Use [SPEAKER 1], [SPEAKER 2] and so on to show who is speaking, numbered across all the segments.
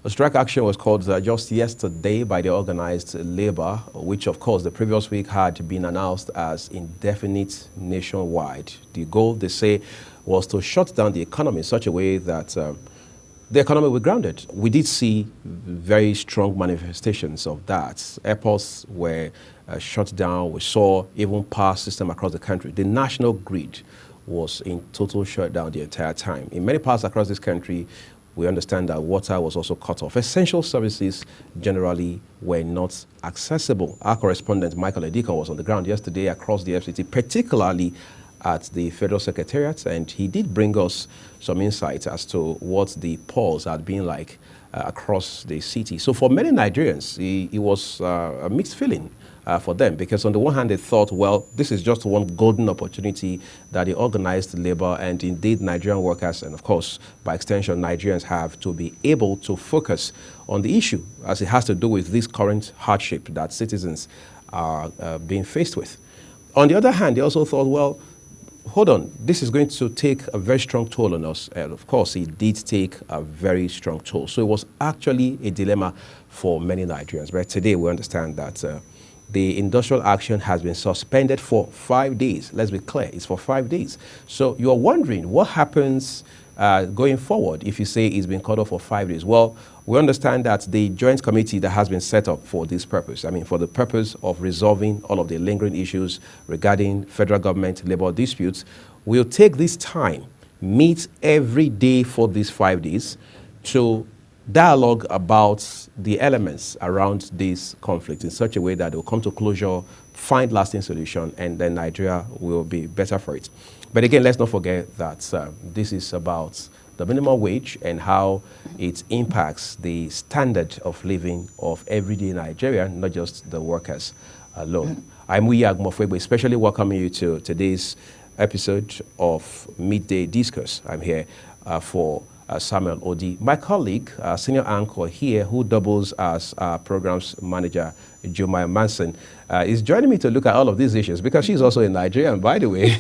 [SPEAKER 1] A strike action was called just yesterday by the organized labor, which of course the previous week had been announced as indefinite nationwide. The goal, they say, was to shut down the economy in such a way that the economy was grounded. We did see very strong manifestations of that. Airports were shut down. We saw even power system across the country. The national grid was in total shutdown the entire time. In many parts across this country, we understand that water was also cut off. Essential services generally were not accessible. Our correspondent, Michael Edikon, was on the ground yesterday across the FCT, particularly at the Federal Secretariat, and he did bring us some insights as to what the pulse had been like across the city. So for many Nigerians, it was a mixed feeling for them, because on the one hand they thought, well, this is just one golden opportunity that the organized labor and indeed Nigerian workers, and of course by extension Nigerians, have to be able to focus on the issue as it has to do with this current hardship that citizens are being faced with. On the other hand, they also thought, well, hold on, this is going to take a very strong toll on us. And of course, it did take a very strong toll. So it was actually a dilemma for many Nigerians. But today we understand that the industrial action has been suspended for 5 days. Let's be clear, it's for 5 days. So you're wondering what happens going forward if you say it's been cut off for 5 days. Well, we understand that the joint committee that has been set up for this purpose, I mean, for the purpose of resolving all of the lingering issues regarding federal government labor disputes, will take this time, meet every day for these 5 days to dialogue about the elements around this conflict in such a way that it will come to closure, find lasting solution, and then Nigeria will be better for it. But again, let's not forget that this is about the minimum wage and how it impacts the standard of living of everyday Nigerian, not just the workers alone. I'm Wiyag Mofwegbe, especially welcoming you to today's episode of Midday Discourse. I'm here for Samuel Odi. My colleague, senior anchor here, who doubles as programs manager, Jumai Manson, is joining me to look at all of these issues because she's also in Nigeria, by the way.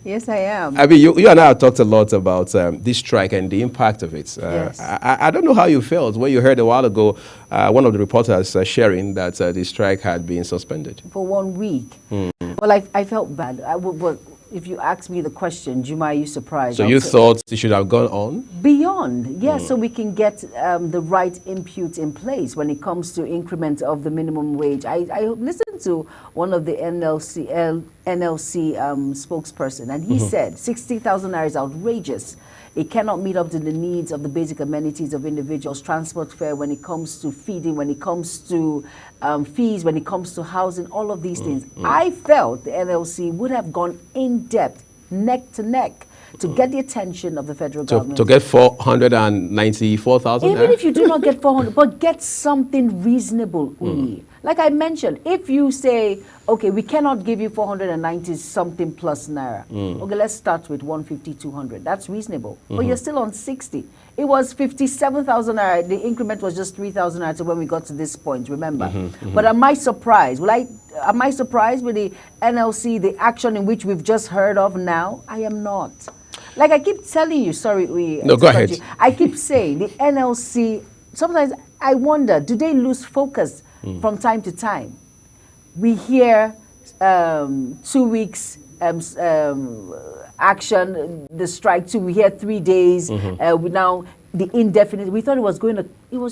[SPEAKER 2] Yes, I am.
[SPEAKER 1] I mean, you and I have talked a lot about this strike and the impact of it.
[SPEAKER 2] Yes.
[SPEAKER 1] I don't know how you felt when you heard a while ago one of the reporters sharing that the strike had been suspended.
[SPEAKER 2] For 1 week. Well, I felt bad. If you ask me the question, Juma, are you surprised?
[SPEAKER 1] So you thought it should have gone on?
[SPEAKER 2] Beyond, yes, so we can get the right input in place when it comes to increment of the minimum wage. I listened to one of the NLC spokesperson, and he said 60,000 naira is outrageous. It cannot meet up to the needs of the basic amenities of individuals, transport fare, when it comes to feeding, when it comes to fees, when it comes to housing, all of these things. I felt the NLC would have gone in depth, neck to neck, to get the attention of the federal government.
[SPEAKER 1] To get 494,000?
[SPEAKER 2] Even if you do not get 400, but get something reasonable. Like I mentioned, if you say, okay, we cannot give you 490 something plus naira. Okay, let's start with 150, 200. That's reasonable. But you're still on 60. It was 57,000 naira. The increment was just 3,000 naira when we got to this point, remember? But am I surprised? Am I surprised with the NLC, the action in which we've just heard of now? I am not. Like I keep telling you,
[SPEAKER 1] No, go ahead.
[SPEAKER 2] I keep saying the NLC, sometimes I wonder, do they lose focus from time to time? We hear 2 weeks action, the strike 2, we hear 3 days, we now the indefinite, we thought it was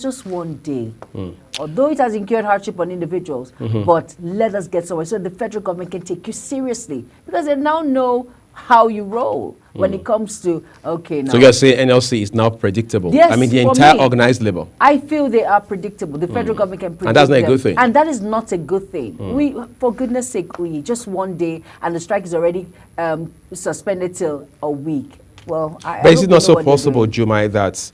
[SPEAKER 2] just 1 day. Although it has incurred hardship on individuals, but let us get somewhere so the federal government can take you seriously, because they now know how you roll when it comes to, okay, now.
[SPEAKER 1] So you're saying NLC is now predictable?
[SPEAKER 2] Yes,
[SPEAKER 1] I mean, the entire organized labor.
[SPEAKER 2] I feel they are predictable. The federal government can predict
[SPEAKER 1] And that's not
[SPEAKER 2] them.
[SPEAKER 1] a good thing.
[SPEAKER 2] And that is not a good thing. We, for goodness sake, just 1 day, and the strike is already suspended till a week. Well,
[SPEAKER 1] but is it not so possible, Jumai, that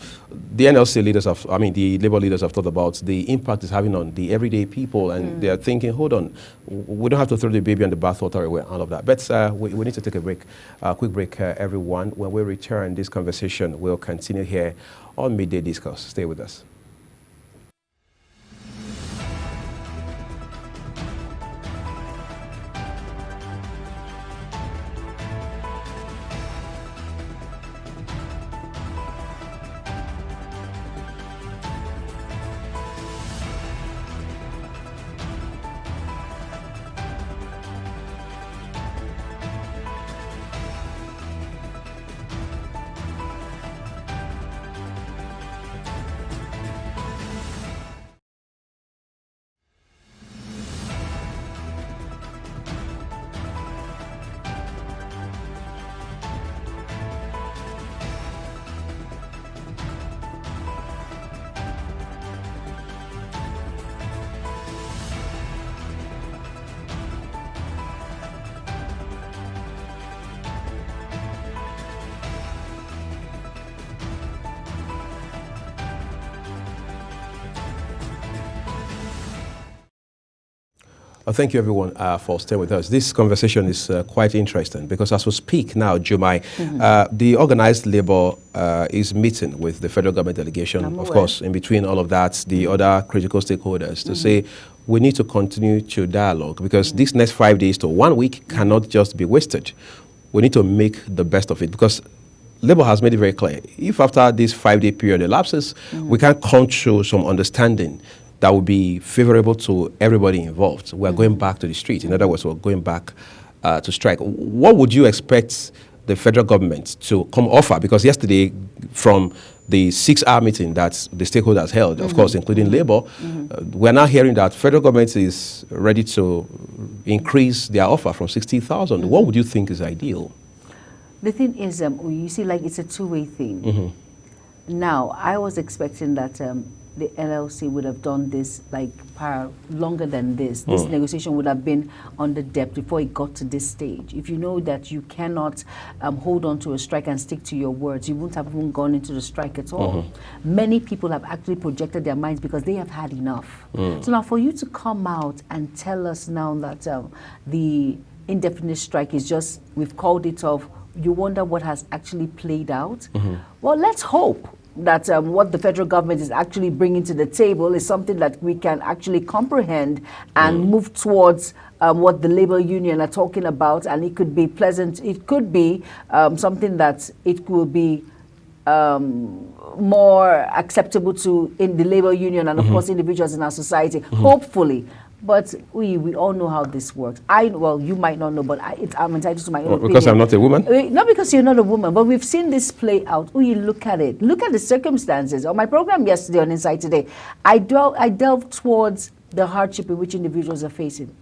[SPEAKER 1] the NLC leaders the labor leaders have thought about the impact it's having on the everyday people, and they are thinking, hold on, we don't have to throw the baby on the bathwater away, all of that. But we need to take a break, quick break, everyone. When we return, this conversation will continue here on Midday Discourse. Stay with us. Thank you, everyone, for staying with us. This conversation is quite interesting because as we speak now, Jumai, the organized labor is meeting with the federal government delegation, of course, in between all of that, the other critical stakeholders to say we need to continue to dialogue because these next 5 days to 1 week cannot just be wasted. We need to make the best of it because Labour has made it very clear. If after this 5-day period elapses, we can't come to some understanding that would be favorable to everybody involved, we're going back to the street. In other words, we're going back to strike. What would you expect the federal government to come offer? Because yesterday, from the 6-hour meeting that the stakeholders held, of course, including Labour, we're now hearing that federal government is ready to increase their offer from 60,000. What would you think is ideal?
[SPEAKER 2] The thing is, you see, like it's a two-way thing. Now, I was expecting that the LLC would have done this like longer than this. This negotiation would have been under depth before it got to this stage. If you know that you cannot hold on to a strike and stick to your words, you wouldn't have even gone into the strike at all. Many people have actually projected their minds because they have had enough. So now for you to come out and tell us now that the indefinite strike is just, we've called it off, you wonder what has actually played out. Well, let's hope that what the federal government is actually bringing to the table is something that we can actually comprehend and move towards what the labor union are talking about, and it could be pleasant. It could be something that it will be more acceptable to in the labor union and of course individuals in our society, hopefully. But we all know how this works. Well, you might not know, but I'm entitled to my own opinion.
[SPEAKER 1] Because I'm not a woman?
[SPEAKER 2] Not because you're not a woman, but we've seen this play out. Look at it. Look at the circumstances. On my program yesterday on Inside Today, I delved towards the hardship in which individuals are facing.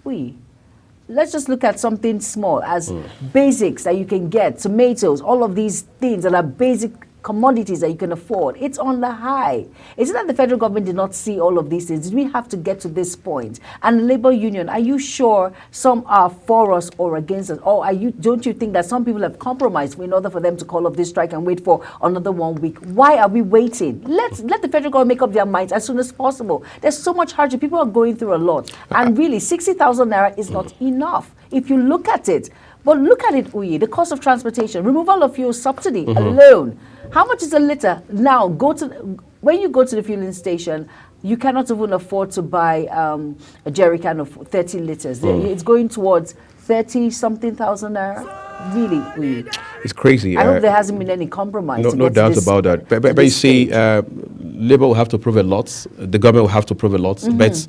[SPEAKER 2] Let's just look at something small as basics that you can get, tomatoes, all of these things that are basic commodities that you can afford. It's on the high. Is it that the federal government did not see all of these things? Did we have to get to this point? And the labor union, are you sure some are for us or against us? Or don't you think that some people have compromised in order for them to call off this strike and wait for another 1 week? Why are we waiting? Let the federal government make up their minds as soon as possible. There's so much hardship. People are going through a lot. And really, 60,000 naira is not enough. If you look at it, but look at it, the cost of transportation, removal of fuel subsidy alone. How much is a liter? Now, when you go to the fueling station, you cannot even afford to buy a jerry can of 30 liters. It's going towards 30-something thousand naira. Really,
[SPEAKER 1] it's crazy.
[SPEAKER 2] I hope there hasn't been any compromise.
[SPEAKER 1] No doubt about that. But you see, Labour will have to prove a lot. The government will have to prove a lot. But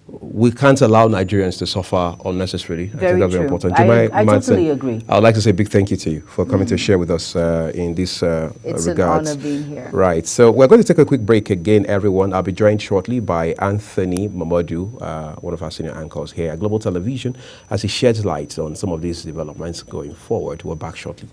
[SPEAKER 1] we can't allow Nigerians to suffer unnecessarily. I think that's very important.
[SPEAKER 2] I totally agree.
[SPEAKER 1] I would like to say a big thank you to you for coming to share with us in this
[SPEAKER 2] it's
[SPEAKER 1] regards.
[SPEAKER 2] An honor being here.
[SPEAKER 1] Right. So we're going to take a quick break again, everyone. I'll be joined shortly by Anthony Mamadou, one of our senior anchors here at Global Television, as he sheds light on some of these developments going forward. We're back shortly.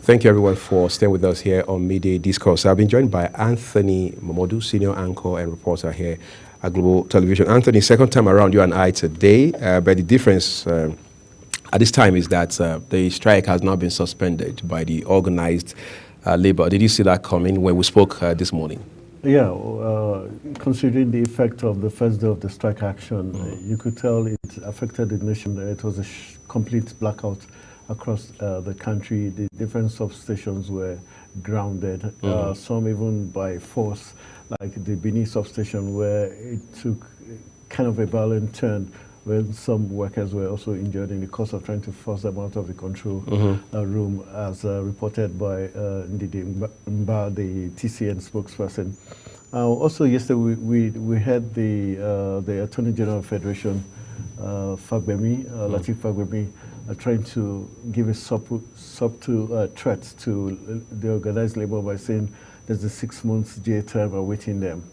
[SPEAKER 1] Thank you, everyone, for staying with us here on Midday Discourse. I've been joined by Anthony Momodu, senior anchor and reporter here at Global Television. Anthony, second time around, you and I today, but the difference at this time is that the strike has now been suspended by the organized labor. Did you see that coming when we spoke this morning?
[SPEAKER 3] Yeah, considering the effect of the first day of the strike action, you could tell it affected the nation. It was a complete blackout across the country. The different substations were grounded, some even by force, like the Benin substation, where it took kind of a violent turn when some workers were also injured in the course of trying to force them out of the control room, as reported by Ndidi Mba, the TCN spokesperson. Also yesterday we had the Attorney General of Federation, Fagbemi, Latif Fagbemi, trying to give a subtle threat to the organized labor by saying there's a 6 months jail term awaiting them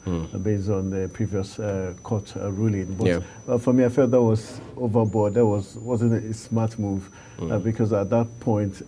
[SPEAKER 3] based on the previous court ruling. But for me, I felt that was overboard. That wasn't a smart move because at that point,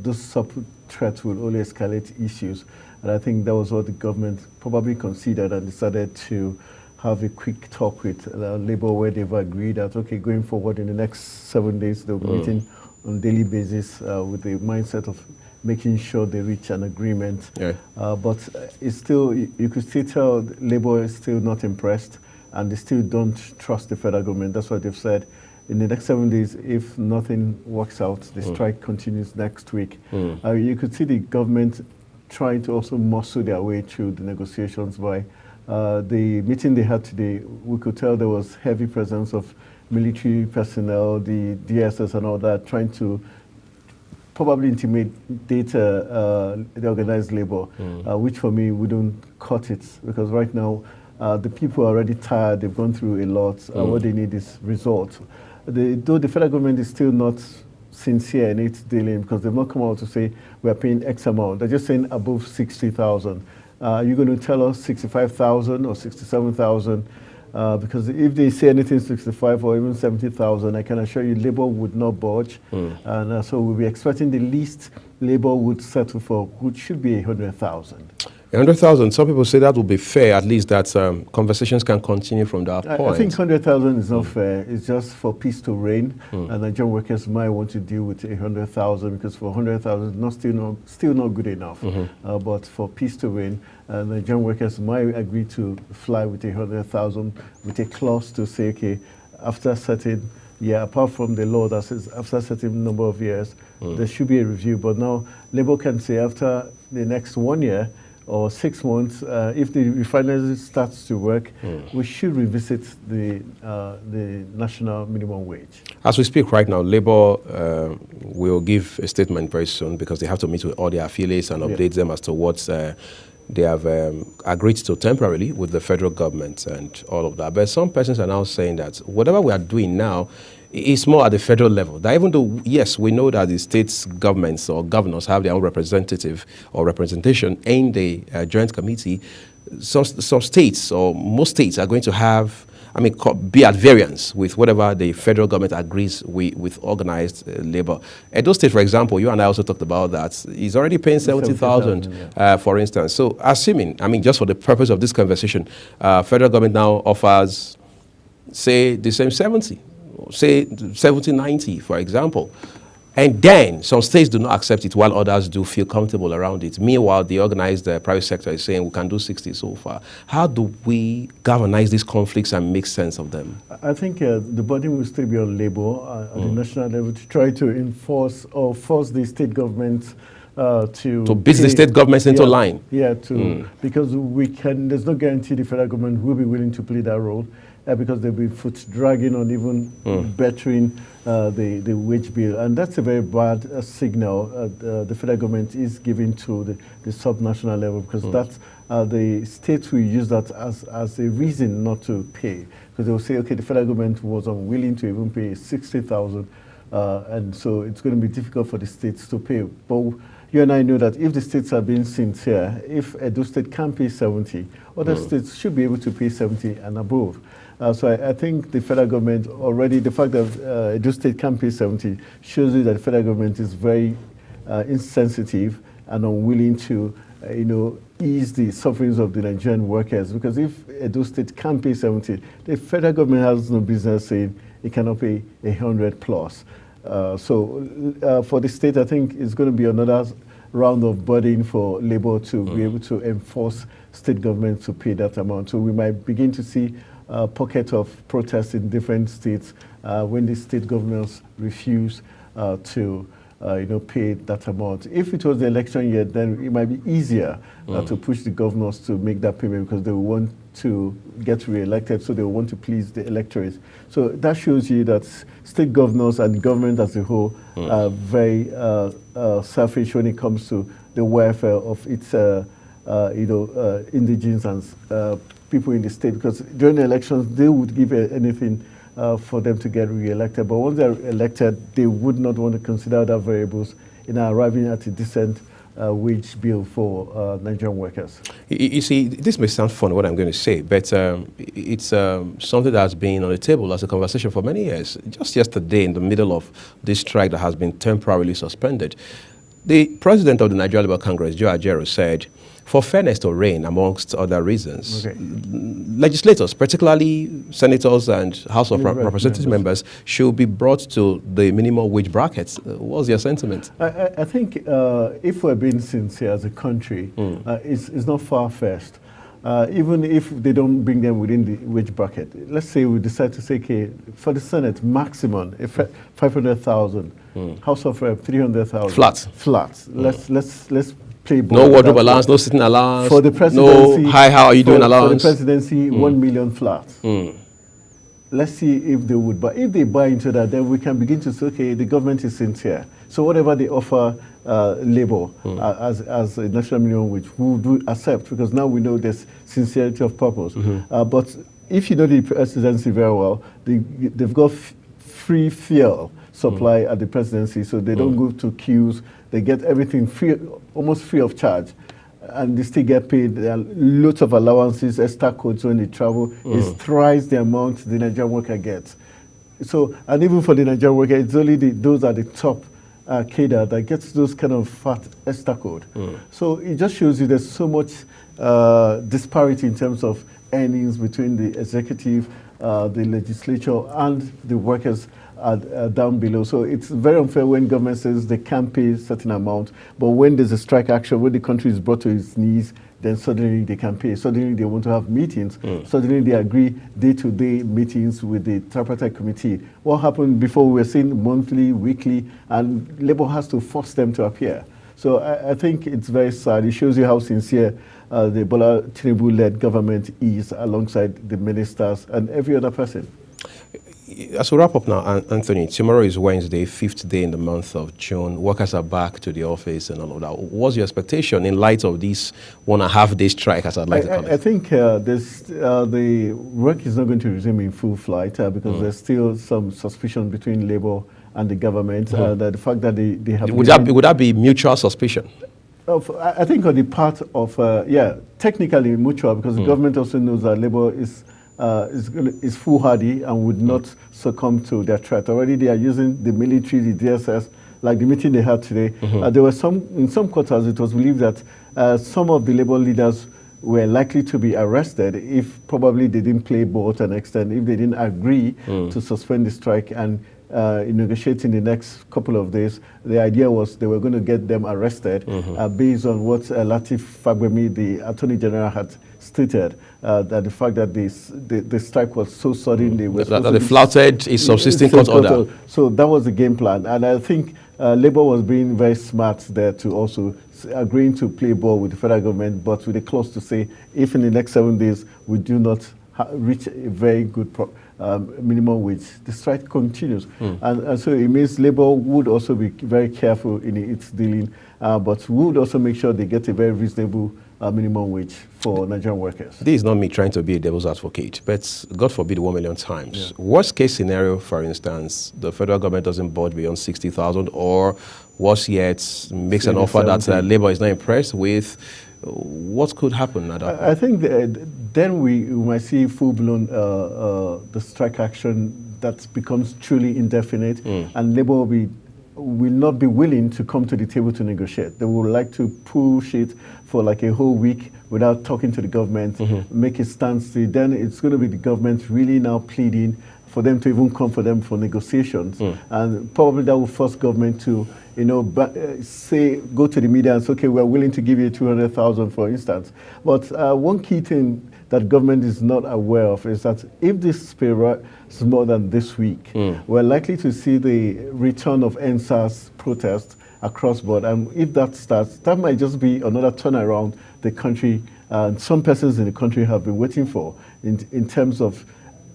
[SPEAKER 3] those subtle threats will only escalate issues. And I think that was what the government probably considered and decided to have a quick talk with labor where they've agreed that, okay, going forward in the next 7 days, they'll be meeting on a daily basis with the mindset of making sure they reach an agreement. But it's still, you could still tell labor is still not impressed and they still don't trust the federal government. That's what they've said. In the next 7 days, if nothing works out, the strike continues next week. You could see the government trying to also muscle their way through the negotiations by the meeting they had today. We could tell there was heavy presence of military personnel, the DSS and all that, trying to probably intimidate the organized labor, which for me wouldn't cut it, because right now the people are already tired, they've gone through a lot, what they need is results. Though the federal government is still not sincere in its dealing, because they've not come out to say we're paying X amount, they're just saying above 60,000. Are you going to tell us 65,000 or 67,000? Because if they say anything 65 or even 70,000, I can assure you labor would not budge. And so we'll be expecting the least labor would settle for, which should be 100,000.
[SPEAKER 1] 100,000, some people say that would be fair, at least that conversations can continue from that point.
[SPEAKER 3] I think 100,000 is not fair. It's just for peace to reign. And Nigerian workers might want to deal with 100,000 because for 100,000, still not good enough. But for peace to reign, Nigerian workers might agree to fly with 100,000 with a clause to say, okay, after certain, apart from the law that says after a certain number of years, there should be a review. But now Labour can say after the next 1 year, or 6 months, if the refinery starts to work, we should revisit the national minimum wage. As
[SPEAKER 1] we speak right now, Labour will give a statement very soon because they have to meet with all their affiliates and update them as to what they have agreed to temporarily with the federal government and all of that. But some persons are now saying that whatever we are doing now is more at the federal level. That even though, yes, we know that the states' governments or governors have their own representative or representation in the joint committee, some states or most states are going to have, be at variance with whatever the federal government agrees with organized labor. Edo State, for example, you and I also talked about that, is already paying 70,000, for instance. So assuming, just for the purpose of this conversation, federal government now offers, say, the same 70, say 70, 90, for example. And then some states do not accept it while others do feel comfortable around it. Meanwhile, the organized private sector is saying we can do 60 so far. How do we galvanize these conflicts and make sense of them?
[SPEAKER 3] I think the burden will still be on labor at the national level to try to enforce or force the state governments to
[SPEAKER 1] beat the state governments into line.
[SPEAKER 3] Because there's no guarantee the federal government will be willing to play that role. Because they'll be foot dragging on even bettering the wage bill. And that's a very bad signal the federal government is giving to the subnational level, because that's the states will use that as a reason not to pay. Because they'll say, okay, the federal government was unwilling to even pay 60,000, and so it's going to be difficult for the states to pay. But you and I know that if the states are being sincere, if Edo State can pay 70, other states should be able to pay 70 and above. So I think the federal government already, the fact that Edo State can pay 70 shows you that the federal government is very insensitive and unwilling to, ease the sufferings of the Nigerian workers. Because if Edo State can't pay 70, the federal government has no business saying it cannot pay 100 plus. So for the state, I think it's going to be another round of burden for Labour to be able to enforce state government to pay that amount. So we might begin to see a pocket of protests in different states when the state governments refuse to pay that amount. If it was the election year, then it might be easier to push the governors to make that payment because they will want to get re-elected, so they will want to please the electorate. So that shows you that state governors and government as a whole are very selfish when it comes to the welfare of its indigenous and people in the state, because during the elections they would give anything for them to get re-elected. But once they're elected, they would not want to consider other variables in arriving at a decent wage bill for Nigerian workers.
[SPEAKER 1] You see, this may sound funny what I'm going to say, but it's something that's been on the table as a conversation for many years. Just yesterday, in the middle of this strike that has been temporarily suspended, the president of the Nigerian Labour Congress, Joe Ajaero, said, for fairness to reign, amongst other reasons, legislators, particularly senators and House of Representatives members, should be brought to the minimum wage brackets. What's your sentiment?
[SPEAKER 3] I think if we're being sincere as a country, it's not far-fetched. Even if they don't bring them within the wage bracket. Let's say we decide to say, okay, for the Senate, maximum, 500,000, House of Rep, 300,000. Flat. Let's play ball.
[SPEAKER 1] No wardrobe allowance, no sitting allowance.
[SPEAKER 3] For the presidency,
[SPEAKER 1] no, hi, how are you doing allowance?
[SPEAKER 3] For the presidency, 1 million flat. Let's see if they would buy. If they buy into that, then we can begin to say, okay, the government is sincere. So whatever they offer Labour as a national minimum wage, we do accept, because now we know there's sincerity of purpose. But if you know the presidency very well, they've got free fuel supply at the presidency, so they don't go to queues. They get everything free, almost free of charge, and they still get paid. There are lots of allowances, extra codes when they travel. It's thrice the amount the Nigerian worker gets. So, and even for the Nigerian worker, it's only those at the top cadre that gets those kind of fat extra code. So it just shows you there's so much disparity in terms of earnings between the executive, the legislature, and the workers down below. So it's very unfair when government says they can't pay a certain amount, but when there's a strike action, when the country is brought to its knees, then suddenly they can pay. Suddenly they want to have meetings. Suddenly they agree day-to-day meetings with the tripartite committee. What happened before, we were seeing monthly, weekly, and Labour has to force them to appear. So I think it's very sad. It shows you how sincere the Bola Tinubu-led government is, alongside the ministers and every other person.
[SPEAKER 1] As we wrap up now, Anthony, tomorrow is Wednesday, 5th day in the month of June. Workers are back to the office and all of that. What's your expectation in light of this 1.5 day strike, as I'd like to call it?
[SPEAKER 3] I think the work is not going to resume in full flight because there's still some suspicion between Labour and the government. That the fact that they have...
[SPEAKER 1] Would that be mutual suspicion?
[SPEAKER 3] I think on the part of, technically mutual, because the government also knows that Labour is foolhardy and would not succumb to their threat. Already they are using the military, the DSS, like the meeting they had today. There were in some quarters, it was believed that some of the Labour leaders were likely to be arrested if probably they didn't play ball to an extent, if they didn't agree to suspend the strike and negotiate in the next couple of days. The idea was they were going to get them arrested based on what Lateef Fagbemi, the Attorney General, had stated, that the fact that the strike was so sudden, they were
[SPEAKER 1] that they flouted a subsisting court order.
[SPEAKER 3] So that was the game plan, and I think Labour was being very smart there to also agreeing to play ball with the federal government, but with a clause to say, if in the next 7 days we do not reach a very good minimum wage, the strike continues. And so it means Labour would also be very careful in its dealing, but would also make sure they get a very reasonable minimum wage for Nigerian workers.
[SPEAKER 1] This is not me trying to be a devil's advocate, but God forbid 1 million times. Worst case scenario, for instance, the federal government doesn't budge beyond 60,000, or worse yet, makes an offer that Labour is not impressed with. What could happen at that point?
[SPEAKER 3] I think then we might see full-blown the strike action that becomes truly indefinite, and Labour will be will not be willing to come to the table to negotiate. They would like to push it for like a whole week without talking to the government, make a standstill. Then it's going to be the government really now pleading for them to even come for them for negotiations. And probably that will force government to, say, go to the media and say, okay, we're willing to give you 200,000, for instance. But one key thing that government is not aware of is that if this spirates more than this week, we're likely to see the return of NSAS protests across board. And if that starts, that might just be another turnaround the country, some persons in the country have been waiting for in terms of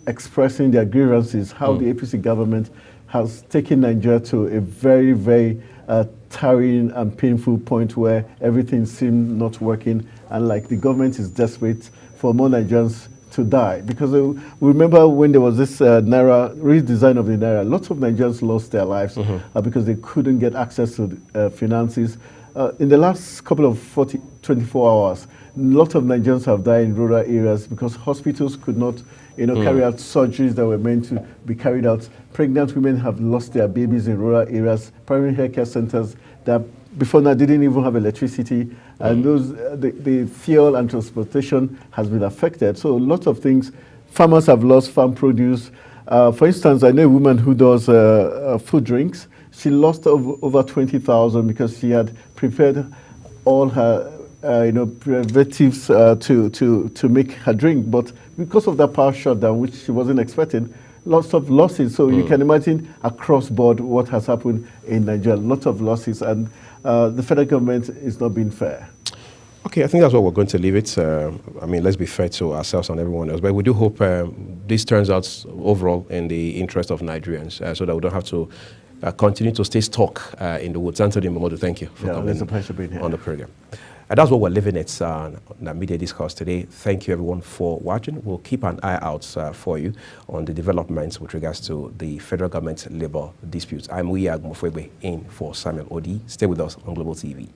[SPEAKER 3] expressing their grievances, how the APC government has taken Nigeria to a very, very tiring and painful point where everything seems not working, and like the government is desperate for more Nigerians to die. Because remember when there was this Naira redesign of the Naira, lots of Nigerians lost their lives because they couldn't get access to finances. In the last couple of 24 hours, a lot of Nigerians have died in rural areas because hospitals could not carry out surgeries that were meant to be carried out. Pregnant women have lost their babies in rural areas. Primary healthcare centers that before now didn't even have electricity, and those the fuel and transportation has been affected. So a lot of things. Farmers have lost farm produce. For instance, I know a woman who does food drinks. She lost over 20,000 because she had prepared all her preservatives to make her drink, but because of that power shutdown, which she wasn't expecting, lots of losses. So you can imagine across board what has happened in Nigeria, lots of losses, and the federal government is not being fair.
[SPEAKER 1] Okay, I think that's what we're going to leave it. I mean, let's be fair to ourselves and everyone else. But we do hope this turns out overall in the interest of Nigerians, so that we don't have to continue to stay stuck in the woods. Anthony Momodu, thank you for coming
[SPEAKER 3] It's a pleasure being here
[SPEAKER 1] on the program. That's what we're living it on the Media Discourse today. Thank you, everyone, for watching. We'll keep an eye out for you on the developments with regards to the federal government labor disputes. I'm Uyag Mufwebe in for Samuel Odi. Stay with us on Global TV.